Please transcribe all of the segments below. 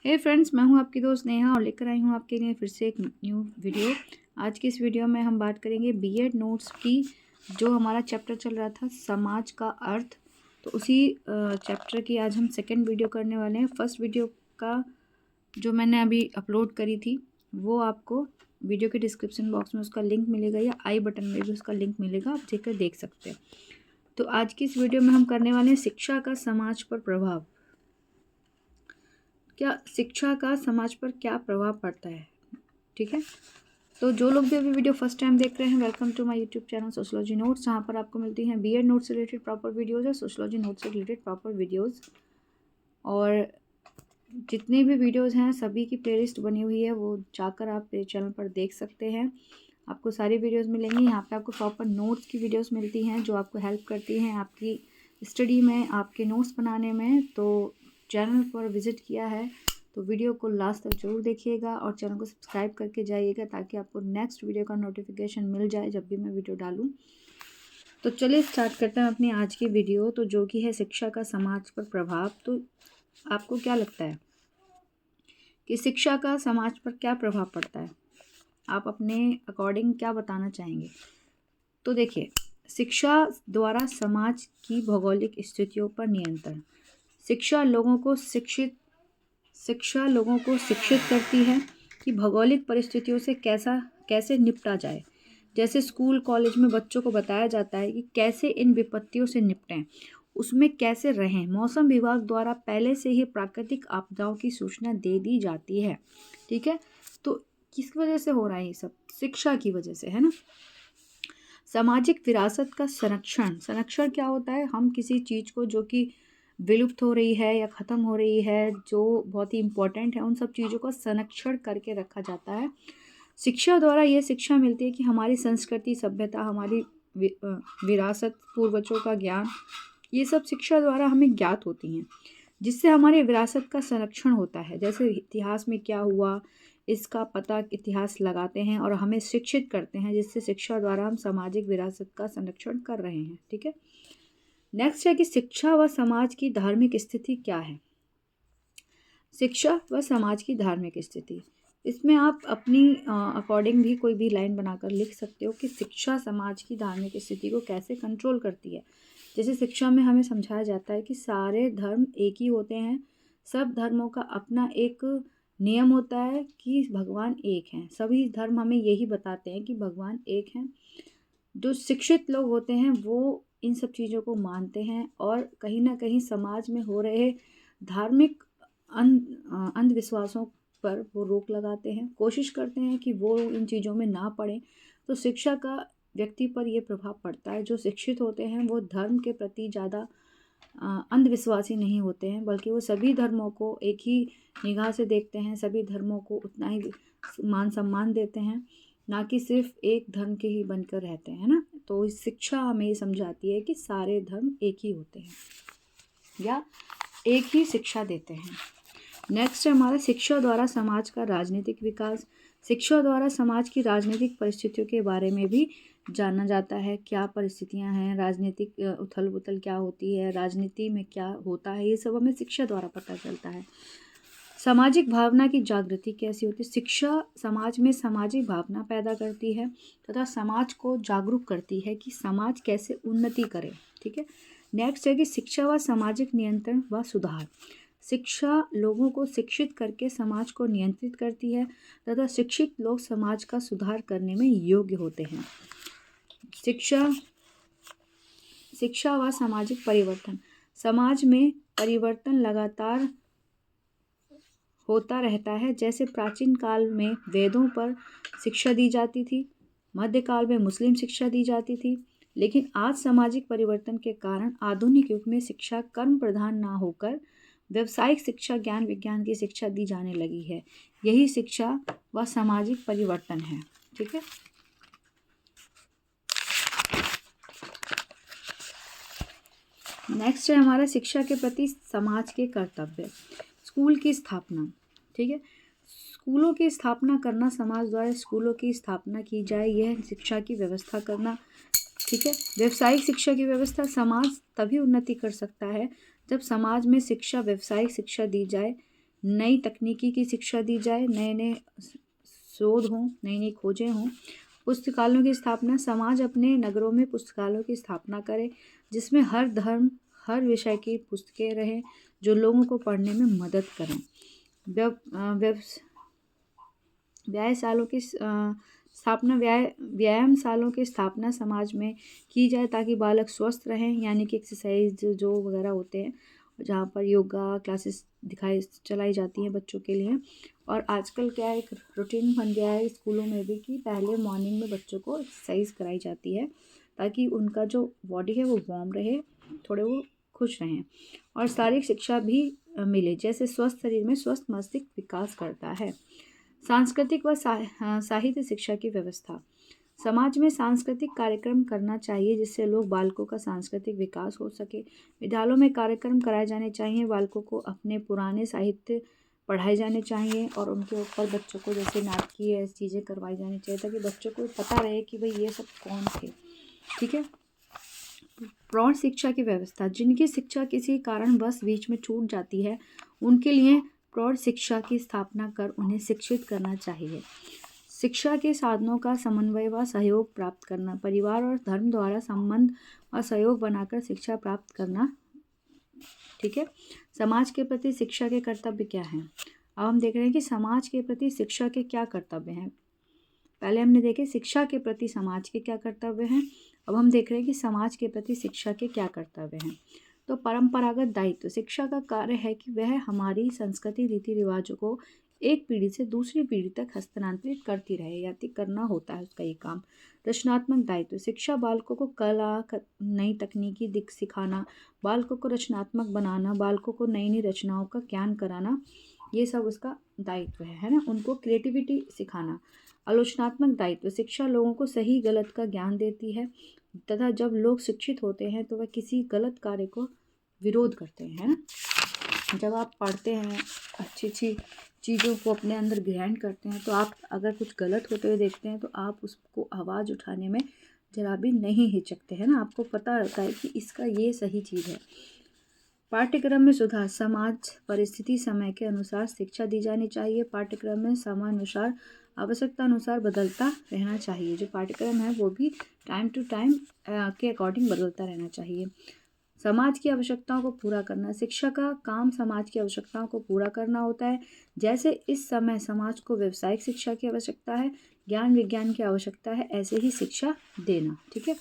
हे friends, मैं हूं आपकी दोस्त नेहा और लेकर आई हूं आपके लिए फिर से एक न्यू वीडियो। आज की इस वीडियो में हम बात करेंगे बीएड नोट्स की। जो हमारा चैप्टर चल रहा था समाज का अर्थ, तो उसी चैप्टर की आज हम सेकंड वीडियो करने वाले हैं। फर्स्ट वीडियो का जो मैंने अभी अपलोड करी थी वो आपको वीडियो के डिस्क्रिप्शन बॉक्स में उसका लिंक मिलेगा या आई बटन में भी उसका लिंक मिलेगा, आप जाकर देख सकते हैं। तो आज की इस वीडियो में हम करने वाले हैं शिक्षा का समाज पर प्रभाव। क्या शिक्षा का समाज पर क्या प्रभाव पड़ता है, ठीक है। तो जो लोग भी अभी वीडियो फर्स्ट टाइम देख रहे हैं, welcome to my YouTube channel sociology notes, जहाँ पर आपको मिलती हैं बीएड नोट्स से रिलेटेड प्रॉपर वीडियोज़ और सोशलॉजी नोट्स से रिलेटेड प्रॉपर वीडियोज़। और जितने भी वीडियोज़ हैं सभी की प्लेलिस्ट बनी हुई है, वो जाकर आप मेरे चैनल पर देख सकते हैं। आपको सारी वीडियोज़ मिलेंगी। यहाँ पर आपको प्रॉपर नोट्स की वीडियोज़ मिलती हैं जो आपको हेल्प करती हैं आपकी स्टडी में, आपके नोट्स बनाने में। तो चैनल पर विज़िट किया है तो वीडियो को लास्ट तक जरूर देखिएगा और चैनल को सब्सक्राइब करके जाइएगा ताकि आपको नेक्स्ट वीडियो का नोटिफिकेशन मिल जाए जब भी मैं वीडियो डालूं। तो चलिए स्टार्ट करते हैं अपनी आज की वीडियो, तो जो कि है शिक्षा का समाज पर प्रभाव। तो आपको क्या लगता है कि शिक्षा का समाज पर क्या प्रभाव पड़ता है? आप अपने अकॉर्डिंग क्या बताना चाहेंगे? तो देखिए, शिक्षा द्वारा समाज की भौगोलिक स्थितियों पर नियंत्रण। शिक्षा लोगों को शिक्षित करती है कि भौगोलिक परिस्थितियों से कैसे निपटा जाए। जैसे स्कूल कॉलेज में बच्चों को बताया जाता है कि कैसे इन विपत्तियों से निपटें, उसमें कैसे रहें। मौसम विभाग द्वारा पहले से ही प्राकृतिक आपदाओं की सूचना दे दी जाती है, ठीक है। तो किस वजह से हो रहा है ये सब? शिक्षा की वजह से, है ना। सामाजिक विरासत का संरक्षण क्या होता है? हम किसी चीज़ को जो कि विलुप्त हो रही है या ख़त्म हो रही है, जो बहुत ही इम्पोर्टेंट है, उन सब चीज़ों का संरक्षण करके रखा जाता है। शिक्षा द्वारा ये शिक्षा मिलती है कि हमारी संस्कृति, सभ्यता, हमारी विरासत, पूर्वजों का ज्ञान, ये सब शिक्षा द्वारा हमें ज्ञात होती हैं, जिससे हमारी विरासत का संरक्षण होता है। जैसे इतिहास में क्या हुआ, इसका पता इतिहास लगाते हैं और हमें शिक्षित करते हैं, जिससे शिक्षा द्वारा हम सामाजिक विरासत का संरक्षण कर रहे हैं, ठीक है। नेक्स्ट है कि शिक्षा व समाज की धार्मिक स्थिति क्या है। शिक्षा व समाज की धार्मिक स्थिति, इसमें आप अपनी अकॉर्डिंग भी कोई भी लाइन बनाकर लिख सकते हो कि शिक्षा समाज की धार्मिक स्थिति को कैसे कंट्रोल करती है। जैसे शिक्षा में हमें समझाया जाता है कि सारे धर्म एक ही होते हैं, सब धर्मों का अपना एक नियम होता है कि भगवान एक हैं। सभी धर्म हमें यही बताते हैं कि भगवान एक हैं। जो शिक्षित लोग होते हैं वो इन सब चीज़ों को मानते हैं और कहीं ना कहीं समाज में हो रहे धार्मिक अंधविश्वासों पर वो रोक लगाते हैं, कोशिश करते हैं कि वो इन चीज़ों में ना पड़ें। तो शिक्षा का व्यक्ति पर ये प्रभाव पड़ता है। जो शिक्षित होते हैं वो धर्म के प्रति ज़्यादा अंधविश्वासी नहीं होते हैं, बल्कि वो सभी धर्मों को एक ही निगाह से देखते हैं, सभी धर्मों को उतना ही मान सम्मान देते हैं, ना कि सिर्फ एक धर्म के ही बनकर रहते हैं ना। तो इस शिक्षा हमें ये समझाती है कि सारे धर्म एक ही होते हैं या एक ही शिक्षा देते हैं। नेक्स्ट है हमारा शिक्षा द्वारा समाज का राजनीतिक विकास। शिक्षा द्वारा समाज की राजनीतिक परिस्थितियों के बारे में भी जाना जाता है। क्या परिस्थितियां हैं, राजनीतिक उथल पुथल क्या होती है, राजनीति में क्या होता है, ये सब हमें शिक्षा द्वारा पता चलता है। सामाजिक भावना की जागृति कैसी होती है? शिक्षा समाज में सामाजिक भावना पैदा करती है तथा समाज को जागरूक करती है कि समाज कैसे उन्नति करे, ठीक है। नेक्स्ट है कि शिक्षा व सामाजिक नियंत्रण व सुधार। शिक्षा लोगों को शिक्षित करके समाज को नियंत्रित करती है तथा शिक्षित लोग समाज का सुधार करने में योग्य होते हैं। शिक्षा व सामाजिक परिवर्तन। समाज में परिवर्तन लगातार होता रहता है। जैसे प्राचीन काल में वेदों पर शिक्षा दी जाती थी, मध्यकाल में मुस्लिम शिक्षा दी जाती थी, लेकिन आज सामाजिक परिवर्तन के कारण आधुनिक युग में शिक्षा कर्म प्रधान ना होकर व्यावसायिक शिक्षा, ज्ञान विज्ञान की शिक्षा दी जाने लगी है। यही शिक्षा व सामाजिक परिवर्तन है, ठीक है। नेक्स्ट है हमारा शिक्षा के प्रति समाज के कर्तव्य। स्कूल की स्थापना, ठीक है। स्कूलों की स्थापना करना, समाज द्वारा स्कूलों की स्थापना की जाए, यह शिक्षा की व्यवस्था करना, ठीक है। व्यावसायिक शिक्षा की व्यवस्था। समाज तभी उन्नति कर सकता है जब समाज में शिक्षा, व्यावसायिक शिक्षा दी जाए, नई तकनीकी की शिक्षा दी जाए, नए नए शोध हों, नई नई खोजें हों। पुस्तकालयों की स्थापना, समाज अपने नगरों में पुस्तकालयों की स्थापना करे जिसमें हर धर्म हर विषय की पुस्तकें रहें जो लोगों को पढ़ने में मदद करें। व्यायामशालों की स्थापना, व्यायामशालों की स्थापना समाज में की जाए ताकि बालक स्वस्थ रहें, यानी कि एक्सरसाइज जो वगैरह होते हैं जहाँ पर योगा क्लासेस चलाई जाती हैं बच्चों के लिए। और आजकल क्या है, एक रूटीन बन गया है स्कूलों में भी कि पहले मॉर्निंग में बच्चों को एक्सरसाइज कराई जाती है ताकि उनका जो बॉडी है वो वार्म रहे, थोड़े वो खुश रहें। और शारीरिक शिक्षा भी मिले, जैसे स्वस्थ शरीर में स्वस्थ मस्तिष्क विकास करता है। सांस्कृतिक व साहित्य शिक्षा की व्यवस्था, समाज में सांस्कृतिक कार्यक्रम करना चाहिए जिससे लोग बालकों का सांस्कृतिक विकास हो सके। विद्यालयों में कार्यक्रम कराए जाने चाहिए, बालकों को अपने पुराने साहित्य पढ़ाए जाने चाहिए और उनके ऊपर बच्चों को जैसे नाटकीय चीज़ें करवाई जानी चाहिए ताकि बच्चों को पता रहे कि भाई ये सब कौन थे। ठीक है। प्रौढ़ शिक्षा की व्यवस्था, जिनकी शिक्षा किसी कारणवश बीच में छूट जाती है उनके लिए प्रौढ़ शिक्षा की स्थापना कर उन्हें शिक्षित करना चाहिए। शिक्षा के साधनों का समन्वय व सहयोग प्राप्त करना, परिवार और धर्म द्वारा संबंध और सहयोग बनाकर शिक्षा प्राप्त करना। ठीक है। समाज के प्रति शिक्षा के कर्तव्य क्या हैं? अब हम देख रहे हैं कि समाज के प्रति शिक्षा के क्या कर्तव्य हैं। पहले हमने देखे शिक्षा के प्रति समाज के क्या कर्तव्य हैं, अब हम देख रहे हैं कि समाज के प्रति शिक्षा के क्या कर्तव्य हैं। तो परंपरागत दायित्व, शिक्षा का कार्य है कि वह हमारी संस्कृति रीति रिवाजों को एक पीढ़ी से दूसरी पीढ़ी तक हस्तांतरित करती रहे, या करना होता है उसका ये काम। रचनात्मक दायित्व, शिक्षा बालकों को कला नई तकनीकी दिख सिखाना, बालकों को रचनात्मक बनाना, बालकों को नई नई रचनाओं का ज्ञान कराना, ये सब उसका दायित्व है ना, उनको क्रिएटिविटी सिखाना। आलोचनात्मक दायित्व, शिक्षा लोगों को सही गलत का ज्ञान देती है तथा जब लोग शिक्षित होते हैं तो वह किसी गलत कार्य को विरोध करते हैं, है ना। जब आप पढ़ते हैं, अच्छी अच्छी चीज़ों को अपने अंदर ग्रहण करते हैं, तो आप अगर कुछ गलत होते हुए देखते हैं तो आप उसको आवाज़ उठाने में जरा भी नहीं हिचकते हैं ना, आपको पता रहता है कि इसका ये सही चीज़ है। पाठ्यक्रम में सुधार, समाज परिस्थिति समय के अनुसार शिक्षा दी जानी चाहिए। पाठ्यक्रम में समयानुसार आवश्यकता अनुसार बदलता रहना चाहिए। जो पाठ्यक्रम है वो भी टाइम टू टाइम के अकॉर्डिंग बदलता रहना चाहिए। समाज की आवश्यकताओं को पूरा करना, शिक्षा का काम समाज की आवश्यकताओं को पूरा करना होता है। जैसे इस समय समाज को व्यावसायिक शिक्षा की आवश्यकता है, ज्ञान विज्ञान की आवश्यकता है, ऐसे ही शिक्षा देना। ठीक है।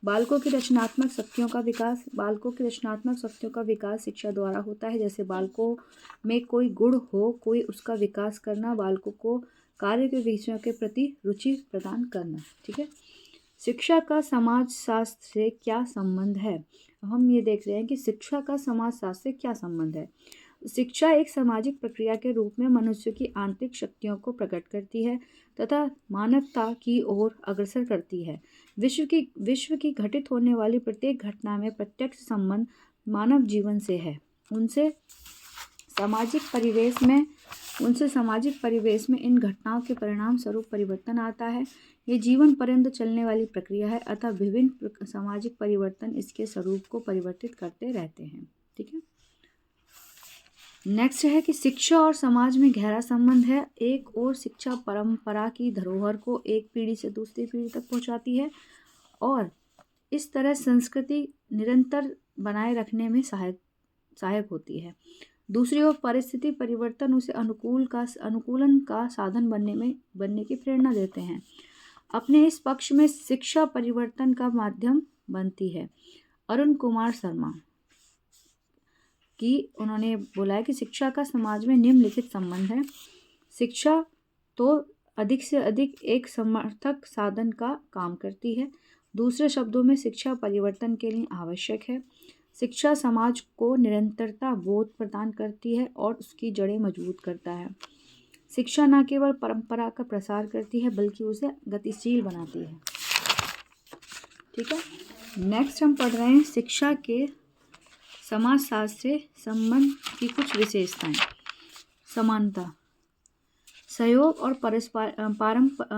बालकों की रचनात्मक शक्तियों का विकास, बालकों की रचनात्मक शक्तियों का विकास शिक्षा द्वारा होता है। जैसे बालकों में कोई गुण हो, कोई उसका विकास करना, बालकों को कार्य के विषयों के प्रति रुचि प्रदान करना। ठीक है। शिक्षा का समाज शास्त्र से क्या संबंध है? हम ये देख रहे हैं कि शिक्षा का समाज शास्त्र से क्या संबंध है। शिक्षा एक सामाजिक प्रक्रिया के रूप में मनुष्य की आंतरिक शक्तियों को प्रकट करती है तथा मानवता की ओर अग्रसर करती है। विश्व की घटित होने वाली प्रत्येक घटना में प्रत्यक्ष संबंध मानव जीवन से है। उनसे सामाजिक परिवेश में इन घटनाओं के परिणाम स्वरूप परिवर्तन आता है। ये जीवन पर्यंत चलने वाली प्रक्रिया है, अतः विभिन्न सामाजिक परिवर्तन इसके स्वरूप को परिवर्तित करते रहते हैं। ठीक है। नेक्स्ट है कि शिक्षा और समाज में गहरा संबंध है। एक और शिक्षा परंपरा की धरोहर को एक पीढ़ी से दूसरी पीढ़ी तक पहुंचाती है और इस तरह संस्कृति निरंतर बनाए रखने में सहायक होती है। दूसरी ओर परिस्थिति परिवर्तन उसे अनुकूलन का साधन बनने की प्रेरणा देते हैं। अपने इस पक्ष में शिक्षा परिवर्तन का माध्यम बनती है। अरुण कुमार शर्मा की उन्होंने बोला है कि शिक्षा का समाज में निम्नलिखित संबंध है। शिक्षा तो अधिक से अधिक एक समर्थक साधन का काम करती है। दूसरे शब्दों में शिक्षा परिवर्तन के लिए आवश्यक है। शिक्षा समाज को निरंतरता बोध प्रदान करती है और उसकी जड़ें मजबूत करता है। शिक्षा न केवल परंपरा का प्रसार करती है बल्कि उसे गतिशील बनाती है। ठीक है। नेक्स्ट हम पढ़ रहे हैं शिक्षा के समाजशास्त्र से संबंध की कुछ विशेषताएं। समानता, सहयोग और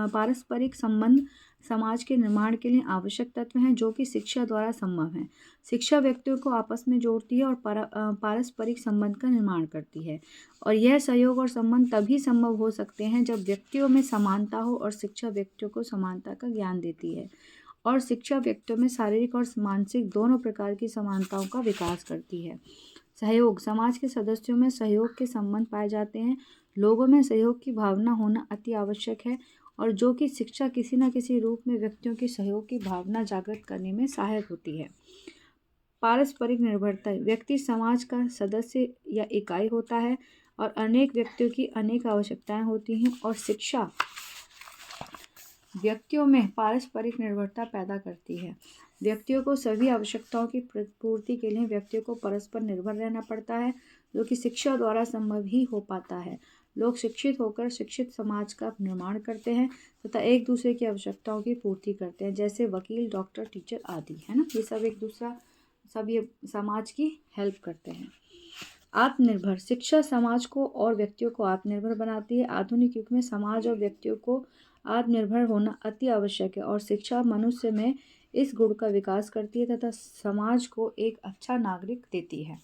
पारस्परिक संबंध समाज के निर्माण के लिए आवश्यक तत्व हैं जो कि शिक्षा द्वारा संभव हैं। शिक्षा व्यक्तियों को आपस में जोड़ती है और पारस्परिक संबंध का निर्माण करती है, और यह सहयोग और संबंध तभी संभव हो सकते हैं जब व्यक्तियों में समानता हो, और शिक्षा व्यक्तियों को समानता का ज्ञान देती है, और शिक्षा व्यक्तियों में शारीरिक और मानसिक दोनों प्रकार की समानताओं का विकास करती है। सहयोग, समाज के सदस्यों में सहयोग के संबंध पाए जाते हैं। लोगों में सहयोग की भावना होना अति आवश्यक है, और जो कि शिक्षा किसी न किसी रूप में व्यक्तियों की सहयोग की भावना जागृत करने में सहायक होती है। पारस्परिक निर्भरता, व्यक्ति समाज का सदस्य या इकाई होता है और अनेक व्यक्तियों की अनेक आवश्यकताएं होती हैं, और शिक्षा व्यक्तियों में पारस्परिक निर्भरता पैदा करती है। व्यक्तियों को सभी आवश्यकताओं की पूर्ति के लिए व्यक्तियों को परस्पर निर्भर रहना पड़ता है, जो कि शिक्षा द्वारा संभव ही हो पाता है। लोग शिक्षित होकर शिक्षित समाज का निर्माण करते हैं तथा एक दूसरे की आवश्यकताओं की पूर्ति करते हैं, जैसे वकील, डॉक्टर, टीचर आदि, है ना। ये सब एक दूसरा सब ये समाज की हेल्प करते हैं। आत्मनिर्भर, शिक्षा समाज को और व्यक्तियों को आत्मनिर्भर बनाती है। आधुनिक युग में समाज और व्यक्तियों को आत्मनिर्भर होना अति आवश्यक है, और शिक्षा मनुष्य में इस गुण का विकास करती है तथा समाज को एक अच्छा नागरिक देती है।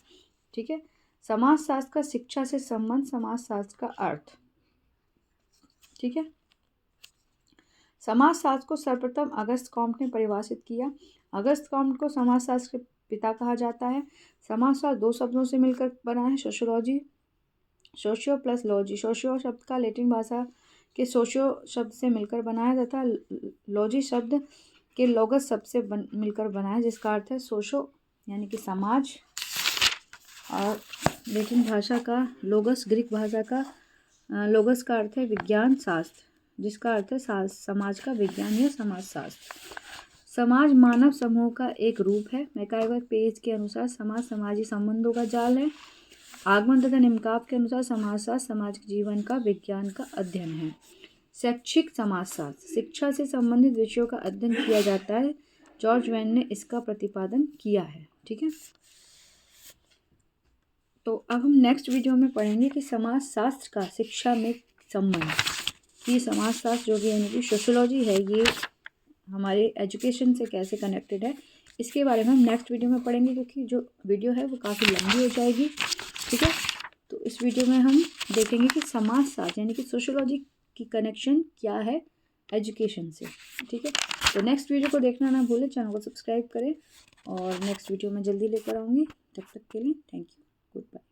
ठीक है। समाजशास्त्र का शिक्षा से संबंध, समाजशास्त्र का अर्थ। ठीक है। समाजशास्त्र को सर्वप्रथम अगस्त कॉम्ट ने परिभाषित किया। अगस्त कॉम्ट को समाजशास्त्र के पिता कहा जाता है। समाजशास्त्र दो शब्दों से मिलकर बना है, sociology, socio plus logy. Socio शब्द का लैटिन भाषा के सोशियो शब्द से मिलकर बना है तथा लॉजी शब्द के लोगस शब्द से मिलकर बना है, जिसका अर्थ है सोशो यानी कि समाज, और लैटिन भाषा का लोगस, ग्रीक भाषा का लोगस का अर्थ है विज्ञान शास्त्र, जिसका अर्थ है समाज का विज्ञान या समाजशास्त्र। समाज मानव समूह का एक रूप है। मैकाइवर पेज के अनुसार समाज सामाजिक संबंधों का जाल है। आगमन तथा निम्नकाप के अनुसार समाजशास्त्र सामाजिक जीवन का विज्ञान का अध्ययन है। शैक्षिक समाजशास्त्र, शिक्षा से संबंधित विषयों का अध्ययन किया जाता है। जॉर्ज वेन ने इसका प्रतिपादन किया है। ठीक है। तो अब हम नेक्स्ट वीडियो में पढ़ेंगे कि समाजशास्त्र का शिक्षा में संबंध, कि समाजशास्त्र जो कि यानी कि सोशियोलॉजी है, ये हमारे एजुकेशन से कैसे कनेक्टेड है, इसके बारे में हम नेक्स्ट वीडियो में पढ़ेंगे, क्योंकि जो वीडियो है वो काफ़ी लंबी हो जाएगी। ठीक है। तो इस वीडियो में हम देखेंगे कि समाजशास्त्र यानी कि सोशियोलॉजी की कनेक्शन क्या है एजुकेशन से। ठीक है। तो नेक्स्ट वीडियो को देखना ना भूलें, चैनल को सब्सक्राइब करें, और नेक्स्ट वीडियो में जल्दी लेकर आऊँगी। तब तक के लिए थैंक यू, गुड बाय।